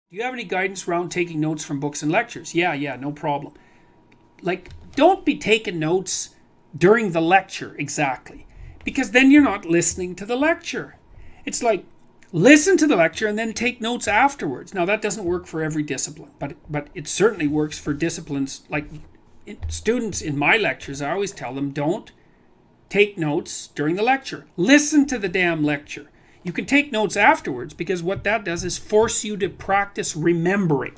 Do you have any guidance around taking notes from books and lectures? Yeah, no problem. Like, don't be taking notes during the lecture exactly, because then you're not listening to the lecture. It's like, listen to the lecture and then take notes afterwards. Now, that doesn't work for every discipline, but it certainly works for disciplines. Like students in my lectures, I always tell them, don't take notes during the lecture. Listen to the damn lecture. You can take notes afterwards, because what that does is force you to practice remembering.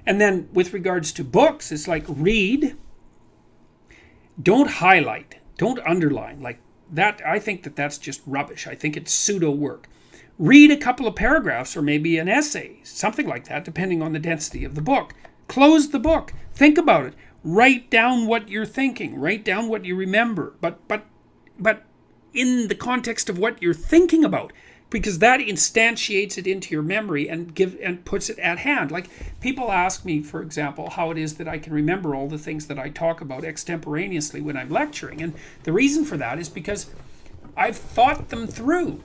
And then with regards to books, it's like, read, don't highlight, don't underline. Like that, I think that's just rubbish. I think it's pseudo work. Read a couple of paragraphs or maybe an essay, something like that, depending on the density of the book. Close the book. Think about it. Write down what you're thinking. Write down what you remember. But in the context of what you're thinking about, because that instantiates it into your memory and puts it at hand. Like, people ask me, for example, how it is that I can remember all the things that I talk about extemporaneously when I'm lecturing. And the reason for that is because I've thought them through.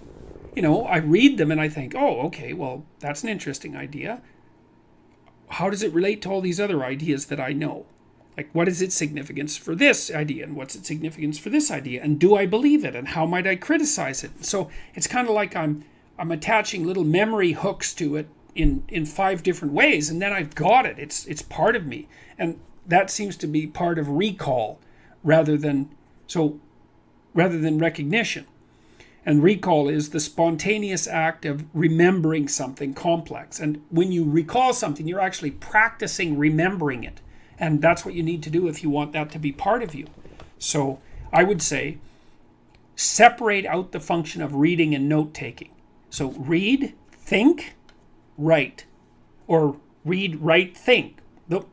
You know, I read them and I think, oh, okay, well, that's an interesting idea. How does it relate to all these other ideas that I know? Like, what is its significance for this idea? And what's its significance for this idea? And do I believe it? And how might I criticize it? So it's kind of like I'm attaching little memory hooks to it in 5 different ways. And then I've got it. It's part of me. And that seems to be part of recall rather than recognition. And recall is the spontaneous act of remembering something complex. And when you recall something, you're actually practicing remembering it. And that's what you need to do if you want that to be part of you. So I would say, separate out the function of reading and note-taking. So read, think, write. Or read, write, think.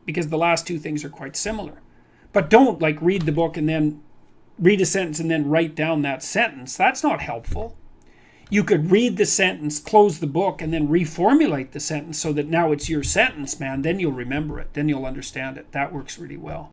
Because the last 2 things are quite similar. But don't like read the book and then read a sentence and then write down that sentence. That's not helpful. You could read the sentence, close the book, and then reformulate the sentence so that now it's your sentence, man. Then you'll remember it. Then you'll understand it. That works really well.